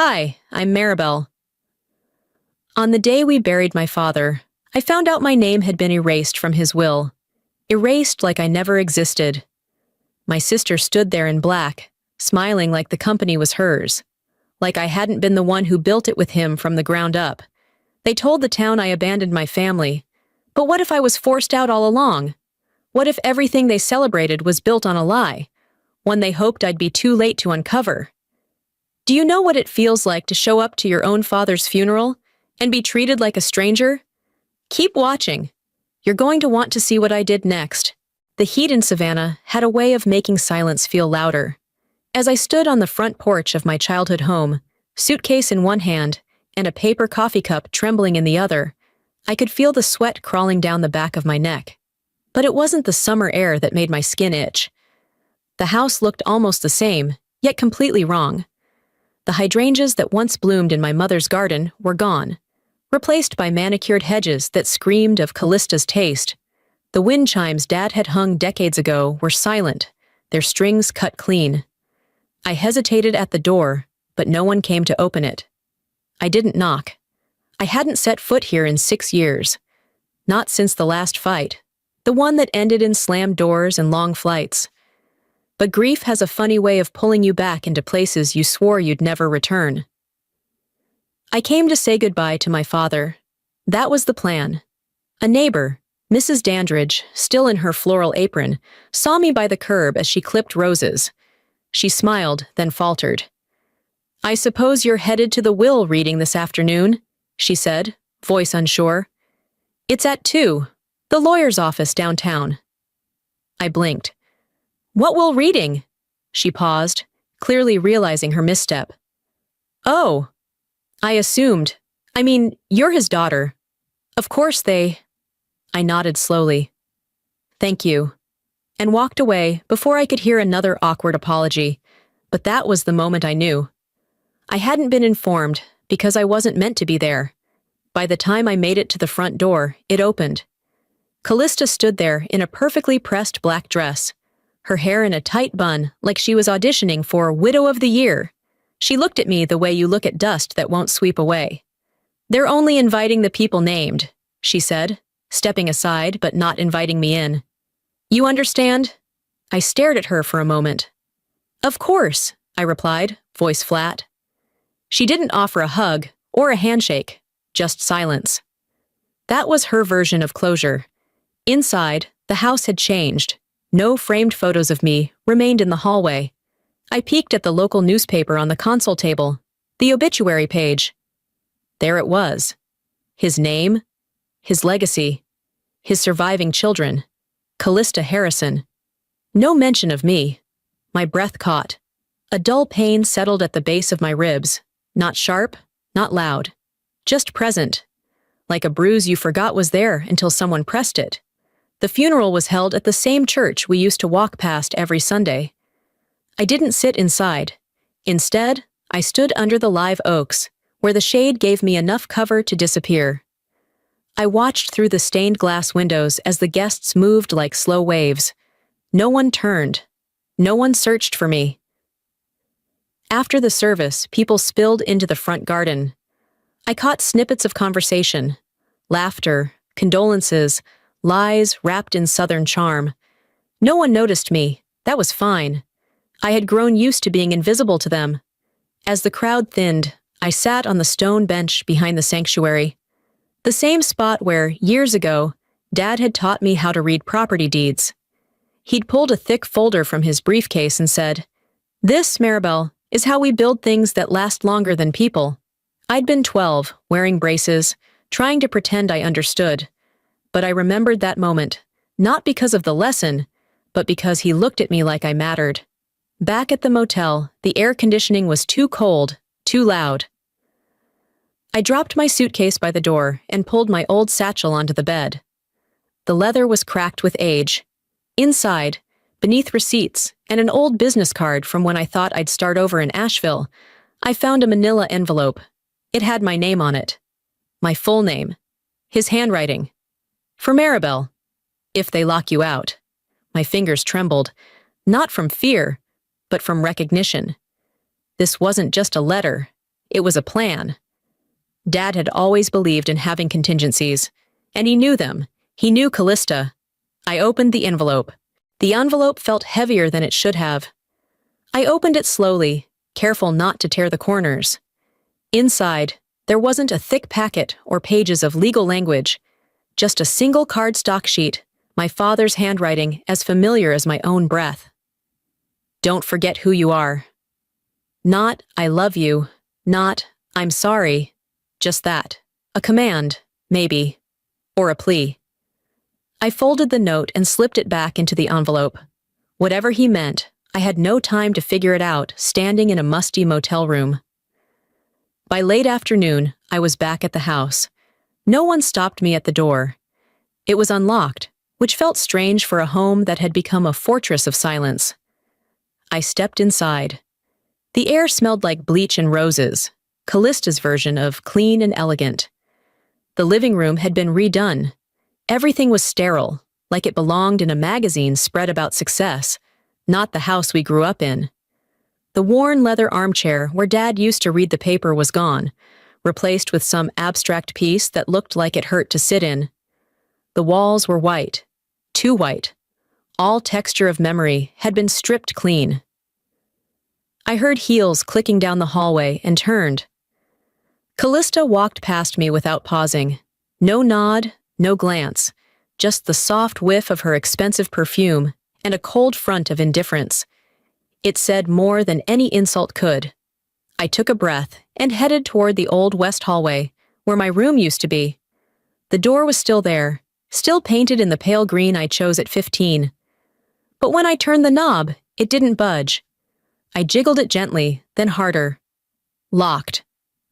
Hi, I'm Maribel. On the day we buried my father, I found out my name had been erased from his will. Erased like I never existed. My sister stood there in black, smiling like the company was hers. Like I hadn't been the one who built it with him from the ground up. They told the town I abandoned my family. But what if I was forced out all along? What if everything they celebrated was built on a lie? One they hoped I'd be too late to uncover. Do you know what it feels like to show up to your own father's funeral and be treated like a stranger? Keep watching. You're going to want to see what I did next. The heat in Savannah had a way of making silence feel louder. As I stood on the front porch of my childhood home, suitcase in one hand and a paper coffee cup trembling in the other, I could feel the sweat crawling down the back of my neck. But it wasn't the summer air that made my skin itch. The house looked almost the same, yet completely wrong. The hydrangeas that once bloomed in my mother's garden were gone, replaced by manicured hedges that screamed of Callista's taste. The wind chimes Dad had hung decades ago were silent, their strings cut clean. I hesitated at the door, but no one came to open it. I didn't knock. I hadn't set foot here in 6 years. Not since the last fight, the one that ended in slammed doors and long flights. But grief has a funny way of pulling you back into places you swore you'd never return. I came to say goodbye to my father. That was the plan. A neighbor, Mrs. Dandridge, still in her floral apron, saw me by the curb as she clipped roses. She smiled, then faltered. "I suppose you're headed to the will reading this afternoon," she said, voice unsure. "It's at 2, the lawyer's office downtown." I blinked. "What will reading?" She paused, clearly realizing her misstep. "Oh, I assumed. You're his daughter. Of course they—" I nodded slowly. "Thank you," and walked away before I could hear another awkward apology. But that was the moment I knew. I hadn't been informed because I wasn't meant to be there. By the time I made it to the front door, it opened. Callista stood there in a perfectly pressed black dress, her hair in a tight bun like she was auditioning for Widow of the Year. She looked at me the way you look at dust that won't sweep away. "They're only inviting the people named," she said, stepping aside but not inviting me in. "You understand?" I stared at her for a moment. "Of course," I replied, voice flat. She didn't offer a hug or a handshake, just silence. That was her version of closure. Inside, the house had changed. No framed photos of me remained in the hallway. I peeked at the local newspaper on the console table, the obituary page. There it was. His name, his legacy, his surviving children, Callista Harrison. No mention of me. My breath caught. A dull pain settled at the base of my ribs, not sharp, not loud, just present, like a bruise you forgot was there until someone pressed it. The funeral was held at the same church we used to walk past every Sunday. I didn't sit inside. Instead, I stood under the live oaks, where the shade gave me enough cover to disappear. I watched through the stained glass windows as the guests moved like slow waves. No one turned. No one searched for me. After the service, people spilled into the front garden. I caught snippets of conversation, laughter, condolences, lies wrapped in Southern charm. No one noticed me. That was fine. I had grown used to being invisible to them. As the crowd thinned, I sat on the stone bench behind the sanctuary. The same spot where, years ago, Dad had taught me how to read property deeds. He'd pulled a thick folder from his briefcase and said, "This, Maribel, is how we build things that last longer than people." I'd been 12, wearing braces, trying to pretend I understood. But I remembered that moment, not because of the lesson, but because he looked at me like I mattered. Back at the motel, the air conditioning was too cold, too loud. I dropped my suitcase by the door and pulled my old satchel onto the bed. The leather was cracked with age. Inside, beneath receipts and an old business card from when I thought I'd start over in Asheville, I found a manila envelope. It had my name on it. My full name. His handwriting. For Maribel. If they lock you out. My fingers trembled, not from fear, but from recognition. This wasn't just a letter. It was a plan. Dad had always believed in having contingencies, and he knew them. He knew Callista. I opened the envelope. The envelope felt heavier than it should have. I opened it slowly, careful not to tear the corners. Inside, there wasn't a thick packet or pages of legal language, just a single cardstock sheet, my father's handwriting as familiar as my own breath. Don't forget who you are. Not, I love you. Not, I'm sorry. Just that. A command, maybe. Or a plea. I folded the note and slipped it back into the envelope. Whatever he meant, I had no time to figure it out standing in a musty motel room. By late afternoon, I was back at the house. No one stopped me at the door. It was unlocked, which felt strange for a home that had become a fortress of silence. I stepped inside. The air smelled like bleach and roses, Callista's version of clean and elegant. The living room had been redone. Everything was sterile, like it belonged in a magazine spread about success, not the house we grew up in. The worn leather armchair where Dad used to read the paper was gone, replaced with some abstract piece that looked like it hurt to sit in. The walls were white, too white. All texture of memory had been stripped clean. I heard heels clicking down the hallway and turned. Callista walked past me without pausing. No nod, no glance, just the soft whiff of her expensive perfume and a cold front of indifference. It said more than any insult could. I took a breath and headed toward the old west hallway, where my room used to be. The door was still there, still painted in the pale green I chose at 15. But when I turned the knob, it didn't budge. I jiggled it gently, then harder. Locked.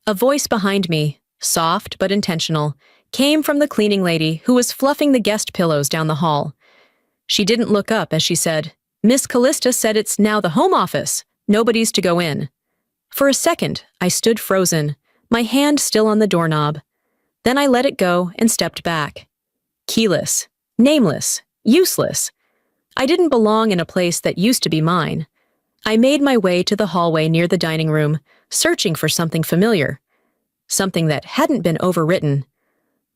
A voice behind me, soft but intentional, came from the cleaning lady who was fluffing the guest pillows down the hall. She didn't look up as she said, "Miss Callista said it's now the home office. Nobody's to go in." For a second, I stood frozen, my hand still on the doorknob. Then I let it go and stepped back. Keyless, nameless, useless. I didn't belong in a place that used to be mine. I made my way to the hallway near the dining room, searching for something familiar. Something that hadn't been overwritten.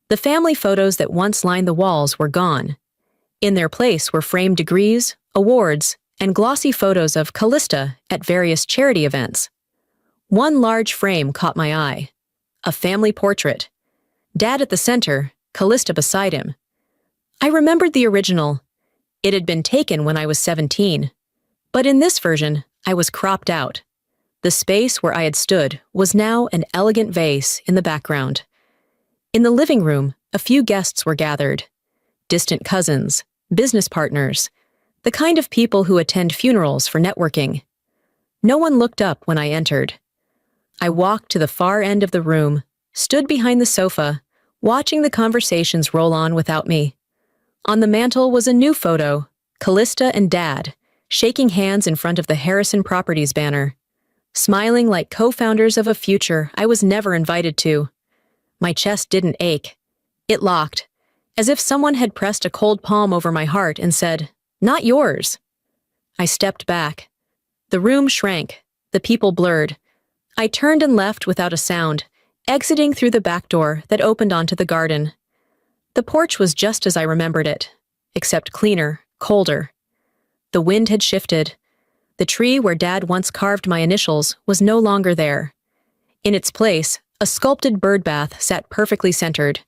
The family photos that once lined the walls were gone. In their place were framed degrees, awards, and glossy photos of Callista at various charity events. One large frame caught my eye. A family portrait. Dad at the center, Callista beside him. I remembered the original. It had been taken when I was 17. But in this version, I was cropped out. The space where I had stood was now an elegant vase in the background. In the living room, a few guests were gathered. Distant cousins, business partners, the kind of people who attend funerals for networking. No one looked up when I entered. I walked to the far end of the room, stood behind the sofa, watching the conversations roll on without me. On the mantel was a new photo, Callista and Dad, shaking hands in front of the Harrison Properties banner, smiling like co-founders of a future I was never invited to. My chest didn't ache. It locked, as if someone had pressed a cold palm over my heart and said, "Not yours." I stepped back. The room shrank, the people blurred. I turned and left without a sound, exiting through the back door that opened onto the garden. The porch was just as I remembered it, except cleaner, colder. The wind had shifted. The tree where Dad once carved my initials was no longer there. In its place, a sculpted bird bath sat perfectly centered.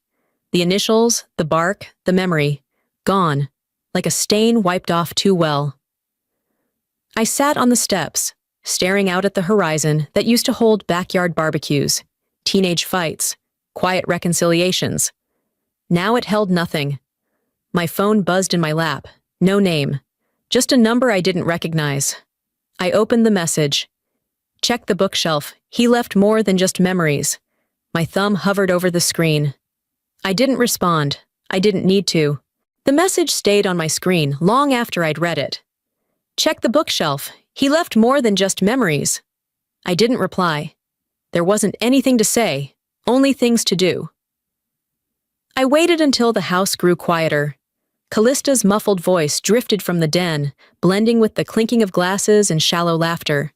The initials, the bark, the memory, gone, like a stain wiped off too well. I sat on the steps, staring out at the horizon that used to hold backyard barbecues, teenage fights, quiet reconciliations. Now it held nothing. My phone buzzed in my lap, no name, just a number I didn't recognize. I opened the message. Check the bookshelf. He left more than just memories. My thumb hovered over the screen. I didn't respond. I didn't need to. The message stayed on my screen long after I'd read it. Check the bookshelf. He left more than just memories. I didn't reply. There wasn't anything to say, only things to do. I waited until the house grew quieter. Callista's muffled voice drifted from the den, blending with the clinking of glasses and shallow laughter.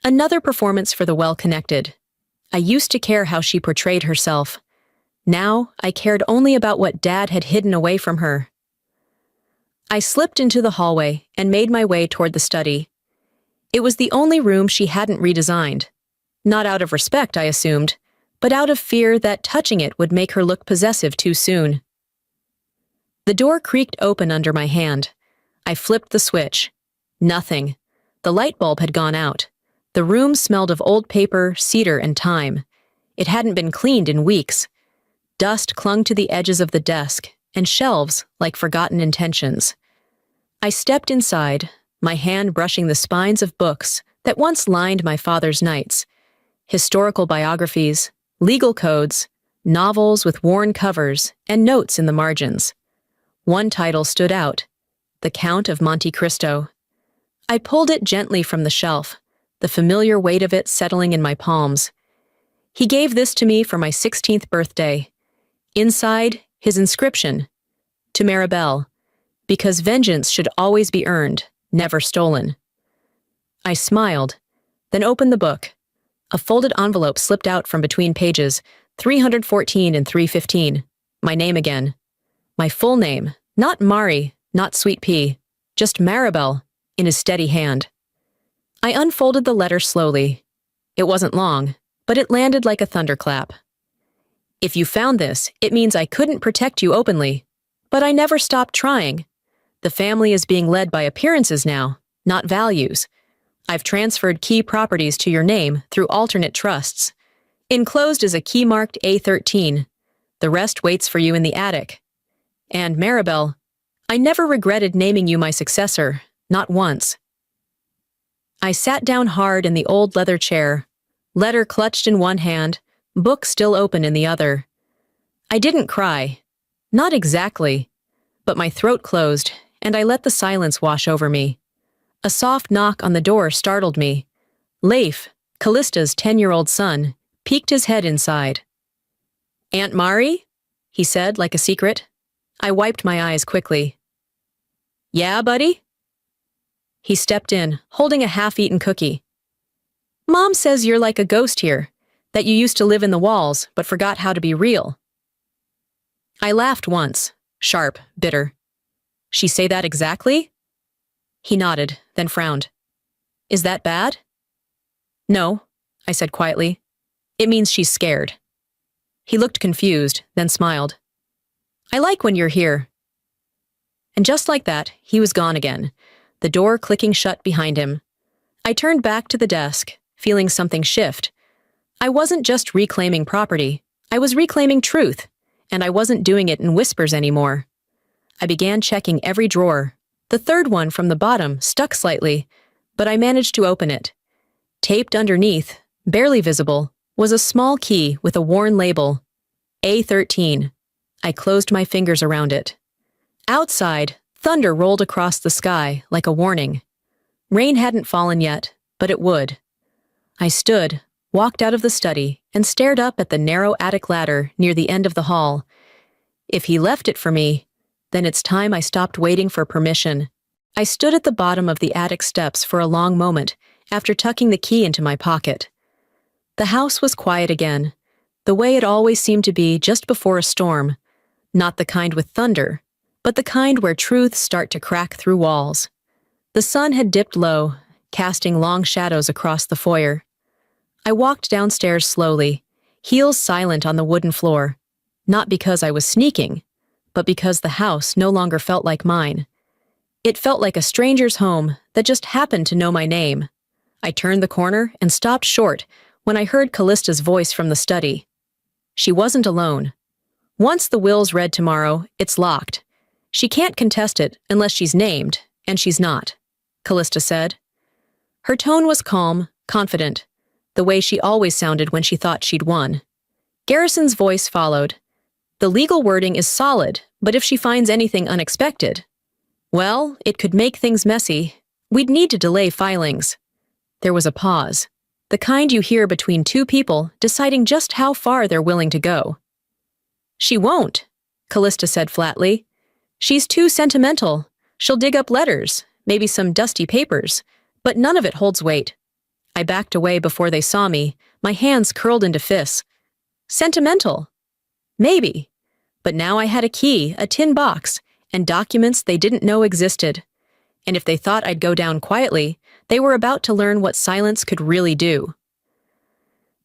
Another performance for the well-connected. I used to care how she portrayed herself. Now, I cared only about what Dad had hidden away from her. I slipped into the hallway and made my way toward the study. It was the only room she hadn't redesigned. Not out of respect, I assumed, but out of fear that touching it would make her look possessive too soon. The door creaked open under my hand. I flipped the switch. Nothing. The light bulb had gone out. The room smelled of old paper, cedar, and thyme. It hadn't been cleaned in weeks. Dust clung to the edges of the desk, and shelves like forgotten intentions. I stepped inside, my hand brushing the spines of books that once lined my father's nights. Historical biographies, legal codes, novels with worn covers, and notes in the margins. One title stood out, The Count of Monte Cristo. I pulled it gently from the shelf, the familiar weight of it settling in my palms. He gave this to me for my 16th birthday. Inside, his inscription, to Maribel, because vengeance should always be earned, never stolen. I smiled, then opened the book. A folded envelope slipped out from between pages, 314 and 315. My name again. My full name, not Mari, not Sweet Pea, just Maribel, in his steady hand. I unfolded the letter slowly. It wasn't long, but it landed like a thunderclap. If you found this, it means I couldn't protect you openly. But I never stopped trying. The family is being led by appearances now, not values. I've transferred key properties to your name through alternate trusts. Enclosed is a key marked A13. The rest waits for you in the attic. And Maribel, I never regretted naming you my successor, not once. I sat down hard in the old leather chair, letter clutched in one hand, book still open in the other. I didn't cry. Not exactly. But my throat closed, and I let the silence wash over me. A soft knock on the door startled me. Leif, Callista's 10-year-old son, peeked his head inside. "Aunt Mari?" he said like a secret. I wiped my eyes quickly. "Yeah, buddy?" He stepped in, holding a half-eaten cookie. "Mom says you're like a ghost here, that you used to live in the walls but forgot how to be real." I laughed once, sharp, bitter. "She say that exactly?" He nodded, then frowned. "Is that bad?" "No," I said quietly. "It means she's scared." He looked confused, then smiled. "I like when you're here." And just like that, he was gone again, the door clicking shut behind him. I turned back to the desk, feeling something shift. I wasn't just reclaiming property, I was reclaiming truth, and I wasn't doing it in whispers anymore. I began checking every drawer. The third one from the bottom stuck slightly, but I managed to open it. Taped underneath, barely visible, was a small key with a worn label, A13. I closed my fingers around it. Outside, thunder rolled across the sky like a warning. Rain hadn't fallen yet, but it would. I stood, walked out of the study, and stared up at the narrow attic ladder near the end of the hall. If he left it for me, then it's time I stopped waiting for permission. I stood at the bottom of the attic steps for a long moment after tucking the key into my pocket. The house was quiet again, the way it always seemed to be just before a storm. Not the kind with thunder, but the kind where truths start to crack through walls. The sun had dipped low, casting long shadows across the foyer. I walked downstairs slowly, heels silent on the wooden floor, not because I was sneaking, but because the house no longer felt like mine. It felt like a stranger's home that just happened to know my name. I turned the corner and stopped short when I heard Callista's voice from the study. She wasn't alone. Once the will's read tomorrow, it's locked. She can't contest it unless she's named, and she's not, Callista said. Her tone was calm, confident, the way she always sounded when she thought she'd won. Garrison's voice followed. The legal wording is solid, but if she finds anything unexpected, well, it could make things messy. We'd need to delay filings. There was a pause, the kind you hear between two people deciding just how far they're willing to go. She won't, Callista said flatly. She's too sentimental. She'll dig up letters, maybe some dusty papers, but none of it holds weight. I backed away before they saw me, My hands curled into fists. Sentimental? Maybe. But now I had a key, a tin box, and documents they didn't know existed. And if they thought I'd go down quietly, they were about to learn what silence could really do.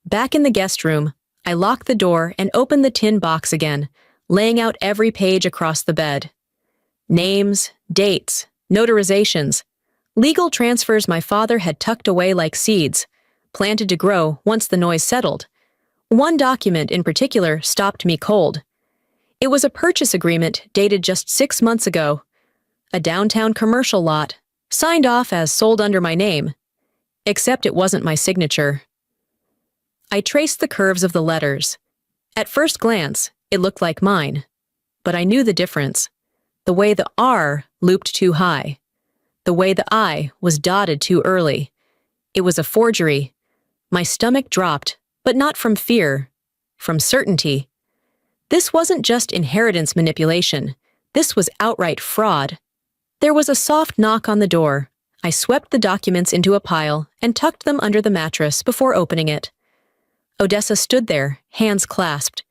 Back in the guest room, I locked the door and opened the tin box again, laying out every page across the bed. Names, dates, notarizations, legal transfers my father had tucked away like seeds, planted to grow once the noise settled. One document in particular stopped me cold. It was a purchase agreement dated just 6 months ago. A downtown commercial lot, signed off as sold under my name. Except it wasn't my signature. I traced the curves of the letters. At first glance, it looked like mine. But I knew the difference. The way the R looped too high. The way the I was dotted too early. It was a forgery. My stomach dropped, but not from fear, from certainty. This wasn't just inheritance manipulation. This was outright fraud. There was a soft knock on the door. I swept the documents into a pile and tucked them under the mattress before opening it. Odessa stood there, hands clasped.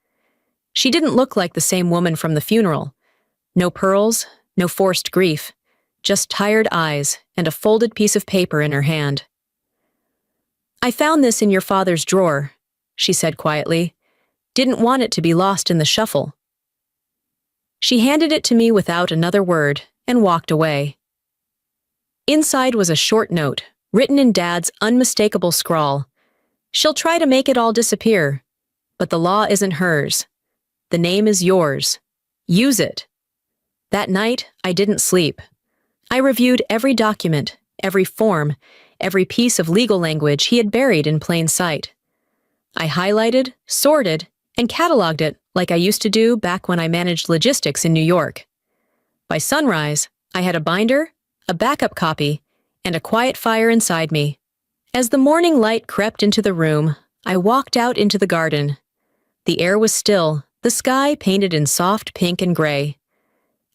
She didn't look like the same woman from the funeral. No pearls, no forced grief, just tired eyes and a folded piece of paper in her hand. "I found this in your father's drawer," she said quietly. "Didn't want it to be lost in the shuffle." She handed it to me without another word and walked away. Inside was a short note, written in Dad's unmistakable scrawl. "She'll try to make it all disappear, but the law isn't hers. The name is yours. Use it." That night, I didn't sleep. I reviewed every document, every form, every piece of legal language he had buried in plain sight. I highlighted, sorted, and cataloged it like I used to do back when I managed logistics in New York. By sunrise, I had a binder, a backup copy, and a quiet fire inside me. As the morning light crept into the room, I walked out into the garden. The air was still, the sky painted in soft pink and gray.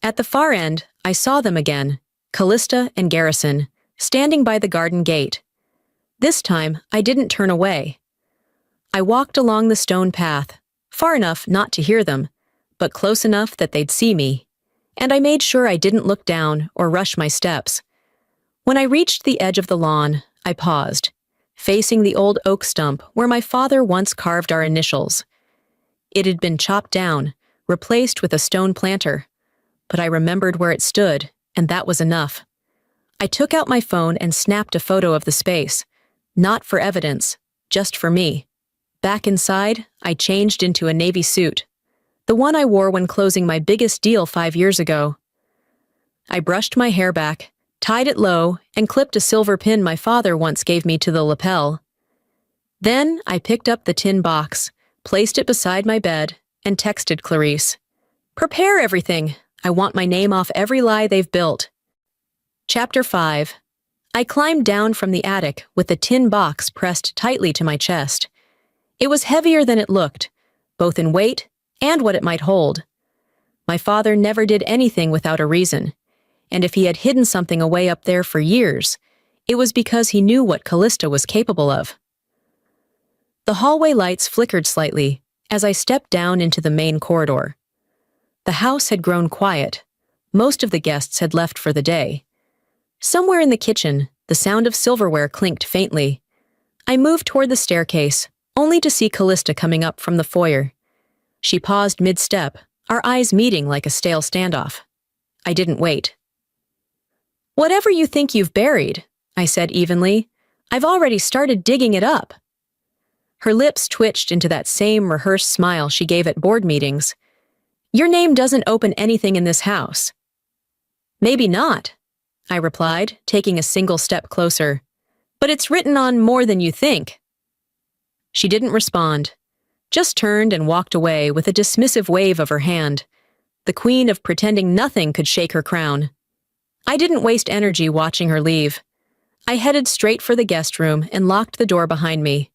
At the far end, I saw them again, Callista and Garrison, standing by the garden gate. This time, I didn't turn away. I walked along the stone path, far enough not to hear them, but close enough that they'd see me. And I made sure I didn't look down or rush my steps. When I reached the edge of the lawn, I paused, facing the old oak stump where my father once carved our initials. It had been chopped down, replaced with a stone planter. But I remembered where it stood, and that was enough. I took out my phone and snapped a photo of the space. Not for evidence, just for me. Back inside, I changed into a navy suit. The one I wore when closing my biggest deal 5 years ago. I brushed my hair back, tied it low, and clipped a silver pin my father once gave me to the lapel. Then I picked up the tin box, placed it beside my bed, and texted Clarice. "Prepare everything. I want my name off every lie they've built." Chapter 5. I climbed down from the attic with the tin box pressed tightly to my chest. It was heavier than it looked, both in weight and what it might hold. My father never did anything without a reason, and if he had hidden something away up there for years, it was because he knew what Callista was capable of. The hallway lights flickered slightly as I stepped down into the main corridor. The house had grown quiet. Most of the guests had left for the day. Somewhere in the kitchen, the sound of silverware clinked faintly. I moved toward the staircase, only to see Callista coming up from the foyer. She paused mid-step, our eyes meeting like a stale standoff. I didn't wait. "Whatever you think you've buried," I said evenly, "I've already started digging it up." Her lips twitched into that same rehearsed smile she gave at board meetings. "Your name doesn't open anything in this house." "Maybe not," I replied, taking a single step closer. "But it's written on more than you think." She didn't respond, just turned and walked away with a dismissive wave of her hand, the queen of pretending nothing could shake her crown. I didn't waste energy watching her leave. I headed straight for the guest room and locked the door behind me.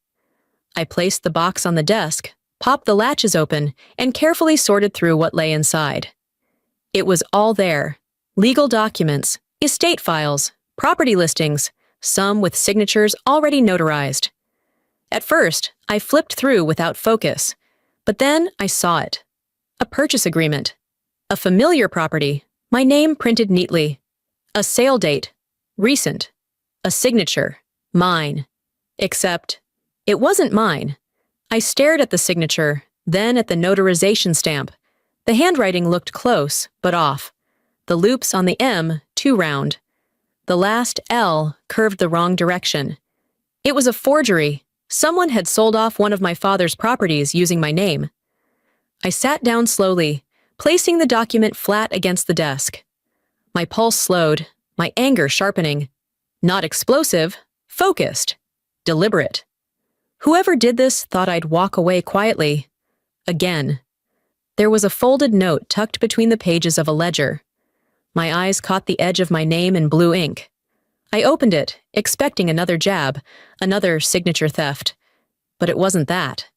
I placed the box on the desk, popped the latches open, and carefully sorted through what lay inside. It was all there. Legal documents, estate files, property listings, some with signatures already notarized. At first, I flipped through without focus, but then I saw it. A purchase agreement. A familiar property. My name printed neatly. A sale date. Recent. A signature. Mine. Except, it wasn't mine. I stared at the signature, then at the notarization stamp. The handwriting looked close, but off. The loops on the M too round. The last L curved the wrong direction. It was a forgery. Someone had sold off one of my father's properties using my name. I sat down slowly, placing the document flat against the desk. My pulse slowed, my anger sharpening. Not explosive, focused, deliberate. Whoever did this thought I'd walk away quietly. Again. There was a folded note tucked between the pages of a ledger. My eyes caught the edge of my name in blue ink. I opened it, expecting another jab, another signature theft. But it wasn't that.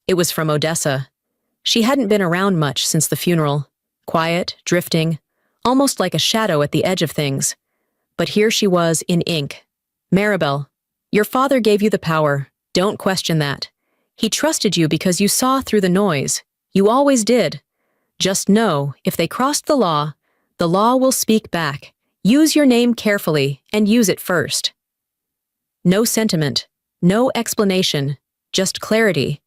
It was from Odessa. She hadn't been around much since the funeral. Quiet, drifting, almost like a shadow at the edge of things. But here she was in ink. Maribel, your father gave you the power. Don't question that. He trusted you because you saw through the noise. You always did. Just know, if they crossed the law will speak back. Use your name carefully and use it first. No sentiment, no explanation, just clarity.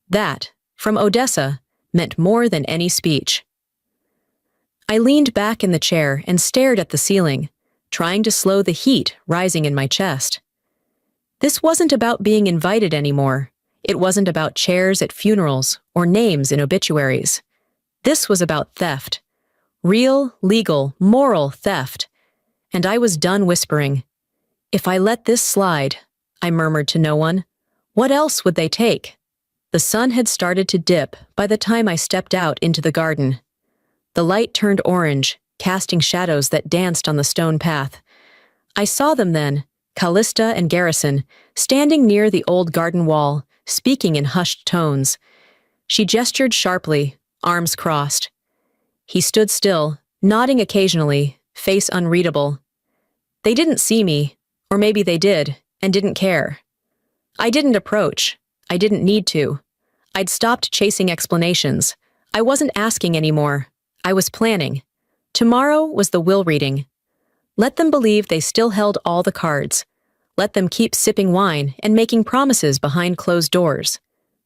That, from Odessa, meant more than any speech. I leaned back in the chair and stared at the ceiling, trying to slow the heat rising in my chest. This wasn't about being invited anymore. It wasn't about chairs at funerals or names in obituaries. This was about theft. Real, legal, moral theft. And I was done whispering. If I let this slide, I murmured to no one, what else would they take? The sun had started to dip by the time I stepped out into the garden. The light turned orange, casting shadows that danced on the stone path. I saw them then, Callista and Garrison, standing near the old garden wall, speaking in hushed tones. She gestured sharply, arms crossed. He stood still, nodding occasionally, face unreadable. They didn't see me, or maybe they did, and didn't care. I didn't approach. I didn't need to. I'd stopped chasing explanations. I wasn't asking anymore. I was planning. Tomorrow was the will reading. Let them believe they still held all the cards. Let them keep sipping wine and making promises behind closed doors.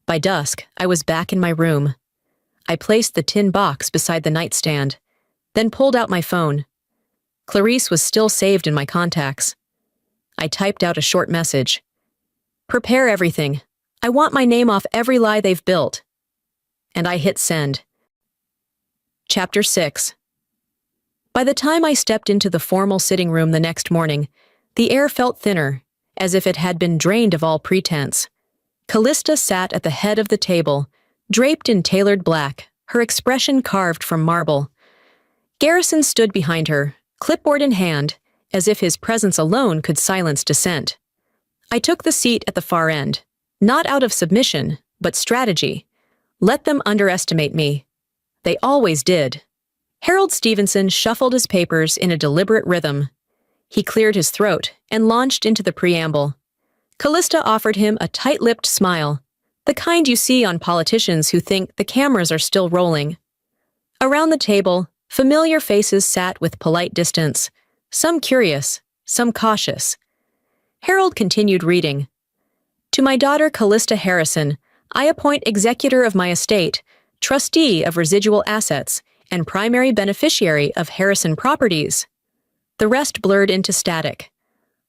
By dusk, I was back in my room. I placed the tin box beside the nightstand, then pulled out my phone. Clarice was still saved in my contacts. I typed out a short message. Prepare everything. I want my name off every lie they've built. And I hit send. Chapter 6. By the time I stepped into the formal sitting room the next morning, the air felt thinner, as if it had been drained of all pretense. Callista sat at the head of the table, draped in tailored black, her expression carved from marble. Garrison stood behind her, clipboard in hand, as if his presence alone could silence dissent. I took the seat at the far end, not out of submission, but strategy. Let them underestimate me. They always did. Harold Stevenson shuffled his papers in a deliberate rhythm. He cleared his throat and launched into the preamble. Callista offered him a tight-lipped smile, the kind you see on politicians who think the cameras are still rolling. Around the table, familiar faces sat with polite distance, some curious, some cautious. Harold continued reading. To my daughter Callista Harrison, I appoint executor of my estate, trustee of residual assets, and primary beneficiary of Harrison Properties. The rest blurred into static.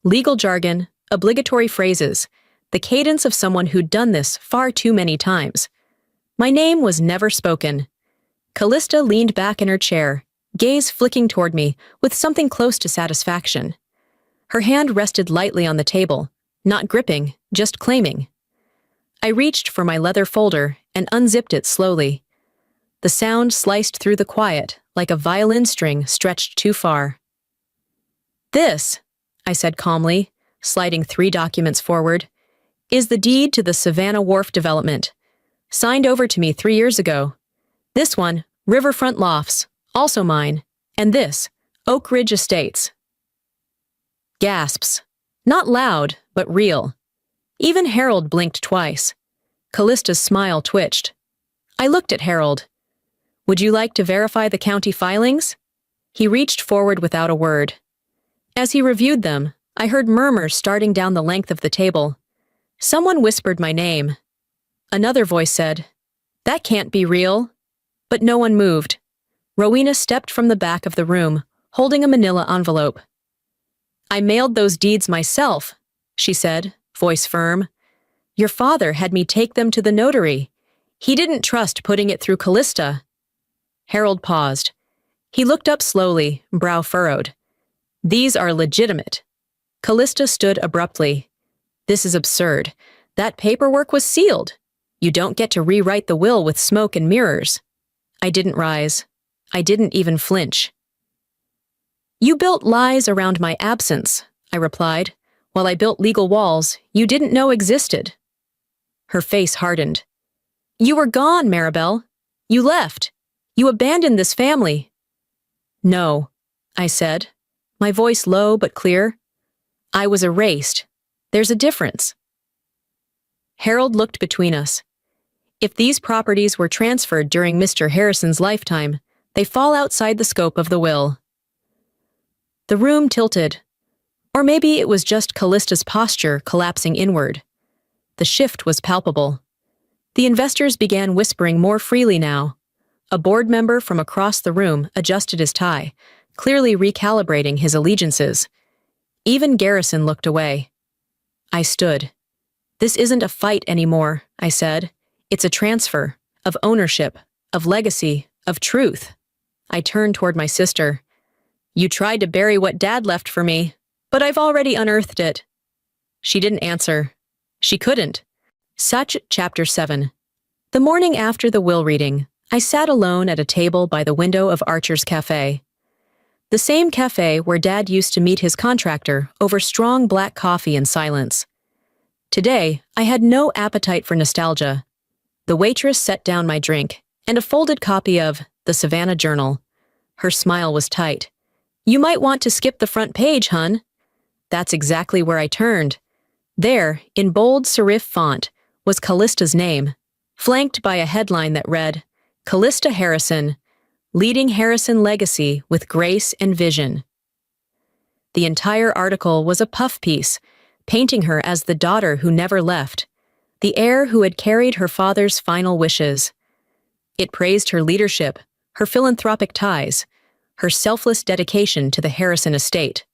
Legal jargon, obligatory phrases, the cadence of someone who'd done this far too many times. My name was never spoken. Callista leaned back in her chair, gaze flicking toward me with something close to satisfaction. Her hand rested lightly on the table, not gripping, just claiming. I reached for my leather folder and unzipped it slowly. The sound sliced through the quiet like a violin string stretched too far. This, I said calmly, sliding 3 documents forward, is the deed to the Savannah Wharf development, signed over to me 3 years ago. This one, Riverfront Lofts, also mine, and this, Oak Ridge Estates. Gasps. Not loud, but real. Even Harold blinked twice. Callista's smile twitched. I looked at Harold. Would you like to verify the county filings? He reached forward without a word. As he reviewed them, I heard murmurs starting down the length of the table. Someone whispered my name. Another voice said, "That can't be real." But no one moved. Rowena stepped from the back of the room, holding a manila envelope. "I mailed those deeds myself," she said, voice firm. "Your father had me take them to the notary. He didn't trust putting it through Callista." Harold paused. He looked up slowly, brow furrowed. "These are legitimate." Callista stood abruptly. "This is absurd. That paperwork was sealed. You don't get to rewrite the will with smoke and mirrors." I didn't rise. I didn't even flinch. "You built lies around my absence," I replied, "while I built legal walls you didn't know existed." Her face hardened. "You were gone, Maribel. You left. You abandoned this family." "No," I said, my voice low but clear. "I was erased. There's a difference." Harold looked between us. If these properties were transferred during Mr. Harrison's lifetime, they fall outside the scope of the will. The room tilted. Or maybe it was just Callista's posture collapsing inward. The shift was palpable. The investors began whispering more freely now. A board member from across the room adjusted his tie, clearly recalibrating his allegiances. Even Garrison looked away. I stood. "This isn't a fight anymore," I said. "It's a transfer of ownership, of legacy, of truth." I turned toward my sister. "You tried to bury what Dad left for me, but I've already unearthed it." She didn't answer. She couldn't. Such Chapter 7. The morning after the will reading, I sat alone at a table by the window of Archer's Cafe. The same cafe where Dad used to meet his contractor over strong black coffee in silence. Today, I had no appetite for nostalgia. The waitress set down my drink and a folded copy of The Savannah Journal. Her smile was tight. "You might want to skip the front page, hun." That's exactly where I turned. There, in bold serif font, was Callista's name, flanked by a headline that read, "Callista Harrison, Leading Harrison Legacy with Grace and Vision." The entire article was a puff piece, painting her as the daughter who never left, the heir who had carried her father's final wishes. It praised her leadership, her philanthropic ties, her selfless dedication to the Harrison estate.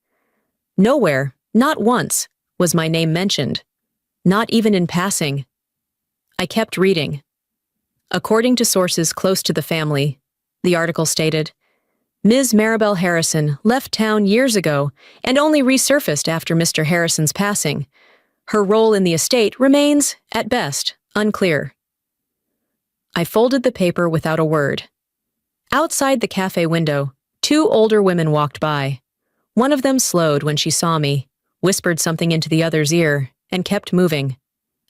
Nowhere, not once, was my name mentioned, not even in passing. I kept reading. According to sources close to the family, the article stated, Ms. Maribel Harrison left town years ago and only resurfaced after Mr. Harrison's passing. Her role in the estate remains, at best, unclear. I folded the paper without a word. Outside the cafe window, 2 older women walked by. One of them slowed when she saw me, whispered something into the other's ear, and kept moving.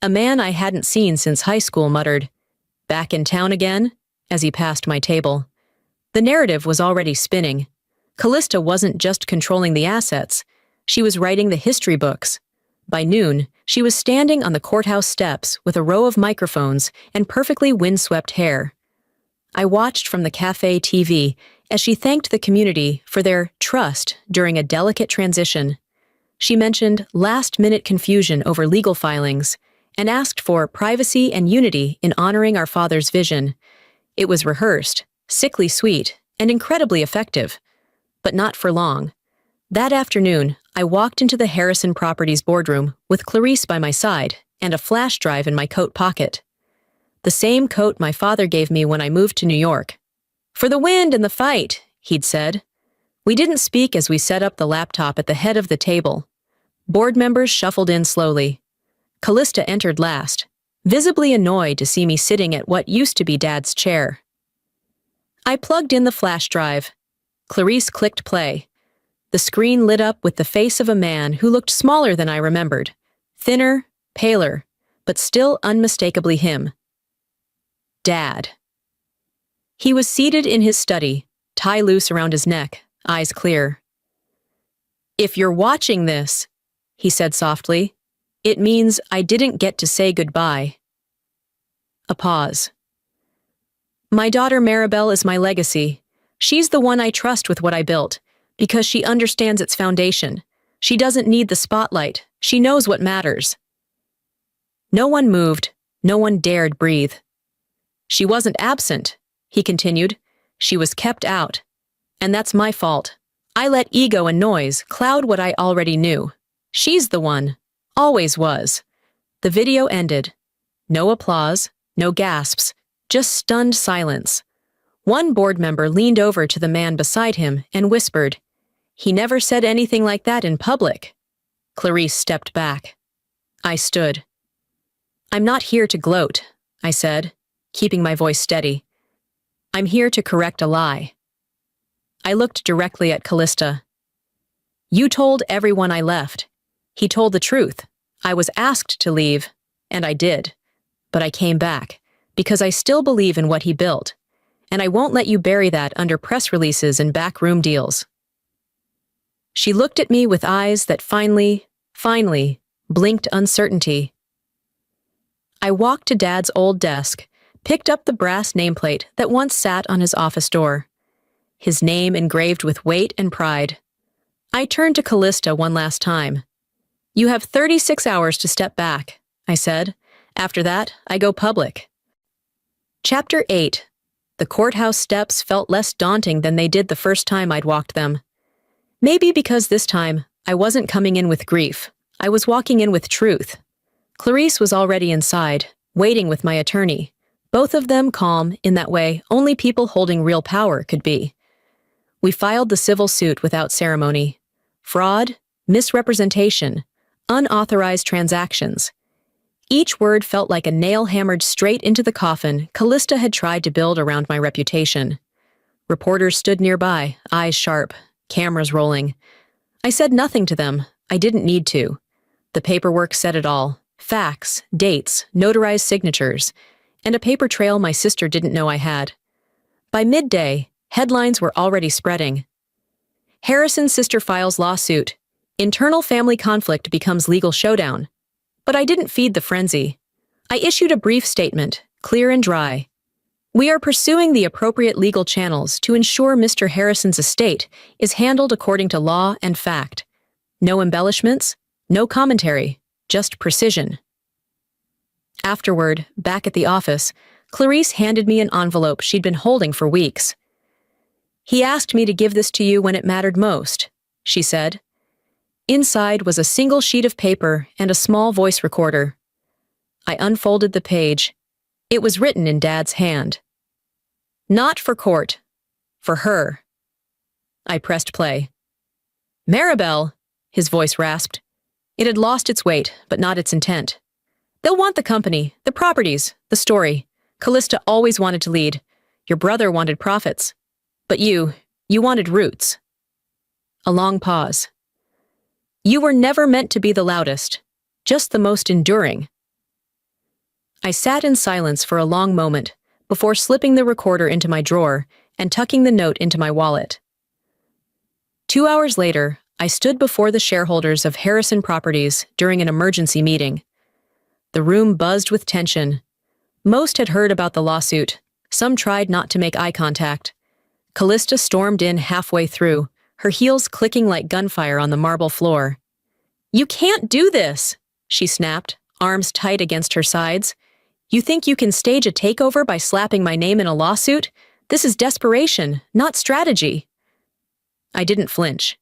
A man I hadn't seen since high school muttered, "Back in town again?" as he passed my table. The narrative was already spinning. Callista wasn't just controlling the assets. She was writing the history books. By noon, she was standing on the courthouse steps with a row of microphones and perfectly windswept hair. I watched from the cafe TV as she thanked the community for their trust during a delicate transition. She mentioned last-minute confusion over legal filings and asked for privacy and unity in honoring our father's vision. It was rehearsed, sickly sweet, and incredibly effective. But not for long. That afternoon, I walked into the Harrison Properties boardroom with Clarice by my side and a flash drive in my coat pocket. The same coat my father gave me when I moved to New York. "For the wind and the fight," he'd said. We didn't speak as we set up the laptop at the head of the table. Board members shuffled in slowly. Callista entered last, visibly annoyed to see me sitting at what used to be Dad's chair. I plugged in the flash drive. Clarice clicked play. The screen lit up with the face of a man who looked smaller than I remembered. Thinner, paler, but still unmistakably him. Dad. He was seated in his study, tie loose around his neck, eyes clear. "If you're watching this," he said softly, It means I didn't get to say goodbye. A pause. My daughter Maribel is my legacy. She's the one I trust with what I built, because she understands its foundation. She doesn't need the spotlight. She knows what matters. No one moved. No one dared breathe. She wasn't absent, he continued. She was kept out. And that's my fault. I let ego and noise cloud what I already knew. She's the one. Always was. The video ended. No applause, no gasps, just stunned silence. One board member leaned over to the man beside him and whispered, "He never said anything like that in public." Clarice stepped back. I stood. "I'm not here to gloat," I said, keeping my voice steady. "I'm here to correct a lie." I looked directly at Callista. "You told everyone I left." He told the truth. I was asked to leave, and I did. But I came back, because I still believe in what he built, and I won't let you bury that under press releases and backroom deals. She looked at me with eyes that finally, blinked uncertainty. I walked to Dad's old desk, picked up the brass nameplate that once sat on his office door. His name engraved with weight and pride. I turned to Callista one last time. "You have 36 hours to step back," I said. "After that, I go public." Chapter 8. The courthouse steps felt less daunting than they did the first time I'd walked them. Maybe because this time, I wasn't coming in with grief. I was walking in with truth. Clarice was already inside, waiting with my attorney, both of them calm in that way only people holding real power could be. We filed the civil suit without ceremony. Fraud, misrepresentation, unauthorized transactions. Each word felt like a nail hammered straight into the coffin Callista had tried to build around my reputation. Reporters stood nearby, eyes sharp, cameras rolling. I said nothing to them. I didn't need to. The paperwork said it all. Facts, dates, notarized signatures, and a paper trail my sister didn't know I had. By midday, headlines were already spreading. Harrison's sister files lawsuit. Internal family conflict becomes legal showdown. But I didn't feed the frenzy. I issued a brief statement, clear and dry. We are pursuing the appropriate legal channels to ensure Mr. Harrison's estate is handled according to law and fact. No embellishments, no commentary, just precision. Afterward, back at the office, Clarice handed me an envelope she'd been holding for weeks. "He asked me to give this to you when it mattered most," she said. Inside was a single sheet of paper and a small voice recorder. I unfolded the page. It was written in Dad's hand. "Not for court. For her." I pressed play. "Maribel," his voice rasped. It had lost its weight, but not its intent. "They'll want the company, the properties, the story. Callista always wanted to lead. Your brother wanted profits. But you wanted roots." A long pause. "You were never meant to be the loudest, just the most enduring." I sat in silence for a long moment before slipping the recorder into my drawer and tucking the note into my wallet. 2 hours later, I stood before the shareholders of Harrison Properties during an emergency meeting. The room buzzed with tension. Most had heard about the lawsuit. Some tried not to make eye contact. Callista stormed in halfway through, her heels clicking like gunfire on the marble floor. "You can't do this," she snapped, arms tight against her sides. "You think you can stage a takeover by slapping my name in a lawsuit? This is desperation, not strategy." I didn't flinch.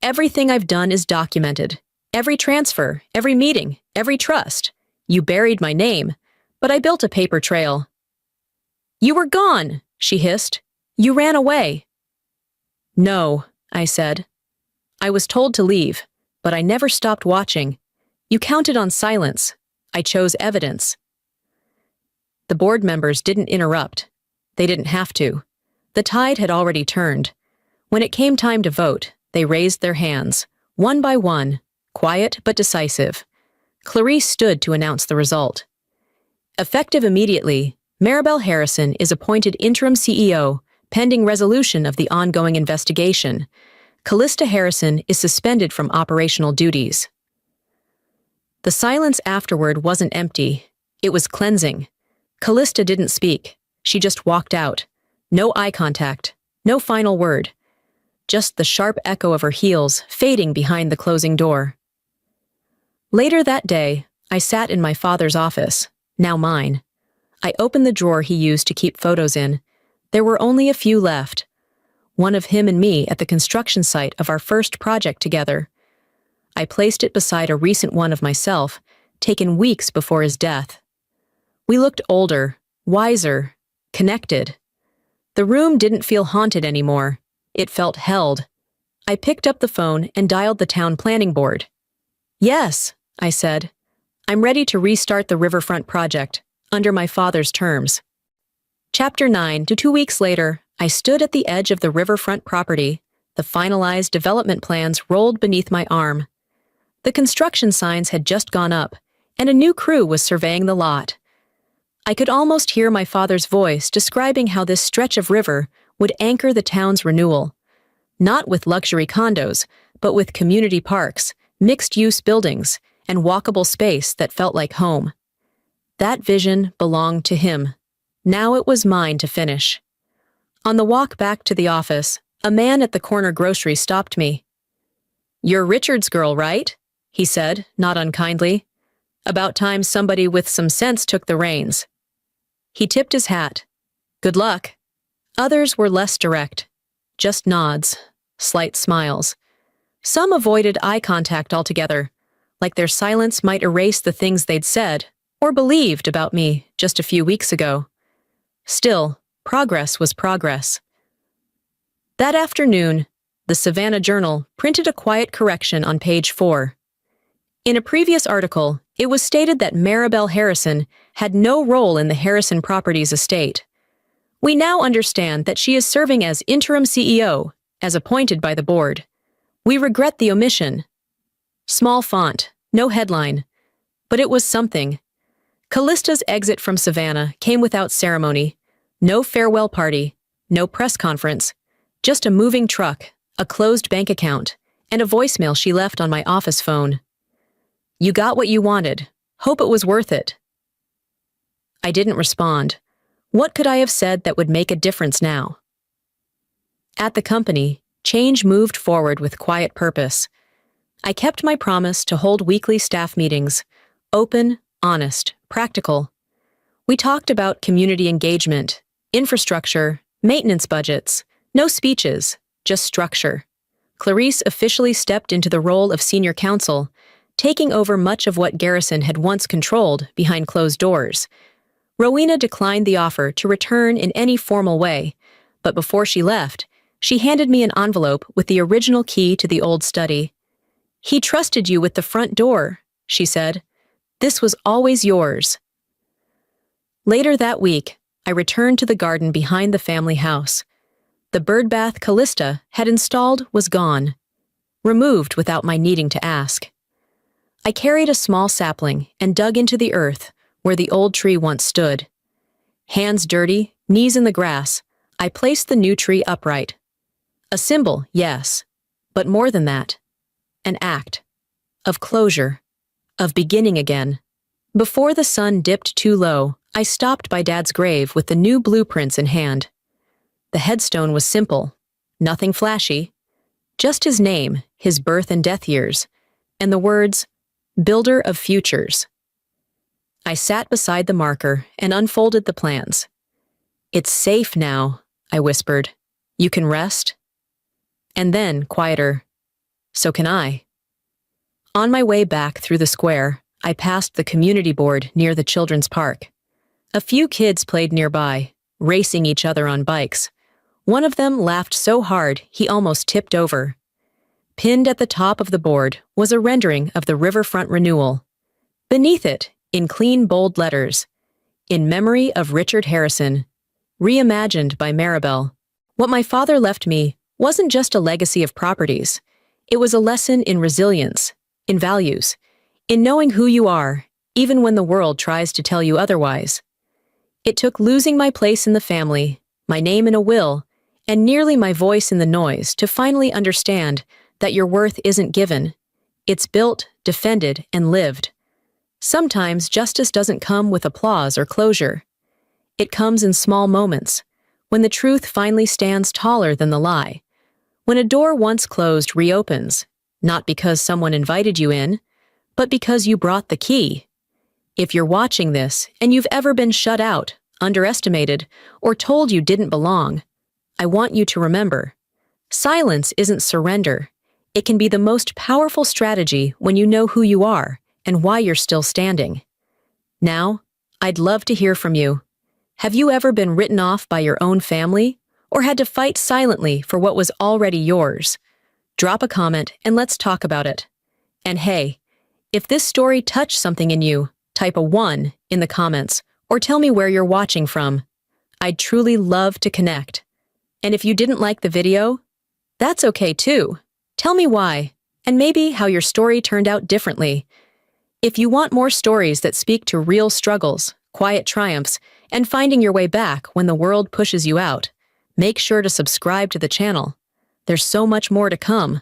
"Everything I've done is documented. Every transfer, every meeting, every trust. You buried my name, but I built a paper trail." "You were gone," she hissed. "You ran away." "No," I said. "I was told to leave, but I never stopped watching. You counted on silence. I chose evidence." The board members didn't interrupt. They didn't have to. The tide had already turned. When it came time to vote, they raised their hands, one by one, quiet but decisive. Clarice stood to announce the result. Effective immediately, Maribel Harrison is appointed interim CEO, pending resolution of the ongoing investigation. Callista Harrison is suspended from operational duties. The silence afterward wasn't empty. It was cleansing. Callista didn't speak. She just walked out. No eye contact. No final word. Just the sharp echo of her heels fading behind the closing door. Later that day, I sat in my father's office, now mine. I opened the drawer he used to keep photos in. There were only a few left. One of him and me at the construction site of our first project together. I placed it beside a recent one of myself, taken weeks before his death. We looked older, wiser, connected. The room didn't feel haunted anymore. It felt held. I picked up the phone and dialed the town planning board. "Yes," I said. "I'm ready to restart the riverfront project, under my father's terms." Chapter 9. 2 weeks later, I stood at the edge of the riverfront property. The finalized development plans rolled beneath my arm. The construction signs had just gone up, and a new crew was surveying the lot. I could almost hear my father's voice describing how this stretch of river would anchor the town's renewal. Not with luxury condos, but with community parks, mixed-use buildings, and walkable space that felt like home. That vision belonged to him. Now it was mine to finish. On the walk back to the office, a man at the corner grocery stopped me. "You're Richard's girl, right?" he said, not unkindly. "About time somebody with some sense took the reins." He tipped his hat. "Good luck." Others were less direct. Just nods, slight smiles. Some avoided eye contact altogether, like their silence might erase the things they'd said or believed about me just a few weeks ago. Still, progress was progress. That afternoon, the Savannah Journal printed a quiet correction on page 4. In a previous article, it was stated that Maribel Harrison had no role in the Harrison Properties estate. We now understand that she is serving as interim CEO, as appointed by the board. We regret the omission. Small font, no headline. But it was something. Callista's exit from Savannah came without ceremony. No farewell party, no press conference, just a moving truck, a closed bank account, and a voicemail she left on my office phone. "You got what you wanted. Hope it was worth it." I didn't respond. What could I have said that would make a difference now? At the company, change moved forward with quiet purpose. I kept my promise to hold weekly staff meetings, open, honest, practical. We talked about community engagement, infrastructure, maintenance budgets, no speeches, just structure. Clarice officially stepped into the role of senior counsel, taking over much of what Garrison had once controlled behind closed doors. Rowena declined the offer to return in any formal way, but before she left, she handed me an envelope with the original key to the old study. "He trusted you with the front door," she said. "This was always yours." Later that week, I returned to the garden behind the family house. The birdbath Callista had installed was gone, removed without my needing to ask. I carried a small sapling and dug into the earth where the old tree once stood. Hands dirty, knees in the grass, I placed the new tree upright. A symbol, yes, but more than that. An act. Of closure. Of beginning again. Before the sun dipped too low, I stopped by Dad's grave with the new blueprints in hand. The headstone was simple, nothing flashy. Just his name, his birth and death years, and the words, "Builder of Futures." I sat beside the marker and unfolded the plans. "It's safe now," I whispered. "You can rest?" And then, quieter, "So can I." On my way back through the square, I passed the community board near the children's park. A few kids played nearby, racing each other on bikes. One of them laughed so hard he almost tipped over. Pinned at the top of the board was a rendering of the riverfront renewal. Beneath it, in clean bold letters, "In memory of Richard Harrison, reimagined by Maribel." What my father left me wasn't just a legacy of properties. It was a lesson in resilience, in values, in knowing who you are, even when the world tries to tell you otherwise. It took losing my place in the family, my name in a will, and nearly my voice in the noise to finally understand that your worth isn't given. It's built, defended, and lived. Sometimes justice doesn't come with applause or closure. It comes in small moments, when the truth finally stands taller than the lie. When a door once closed reopens, not because someone invited you in, but because you brought the key. If you're watching this and you've ever been shut out, underestimated, or told you didn't belong, I want you to remember, silence isn't surrender. It can be the most powerful strategy when you know who you are and why you're still standing. Now, I'd love to hear from you. Have you ever been written off by your own family, or had to fight silently for what was already yours? Drop a comment and let's talk about it. And hey, if this story touched something in you, type a 1 in the comments or tell me where you're watching from. I'd truly love to connect. And if you didn't like the video, that's okay too. Tell me why, and maybe how your story turned out differently. If you want more stories that speak to real struggles, quiet triumphs, and finding your way back when the world pushes you out, make sure to subscribe to the channel. There's so much more to come.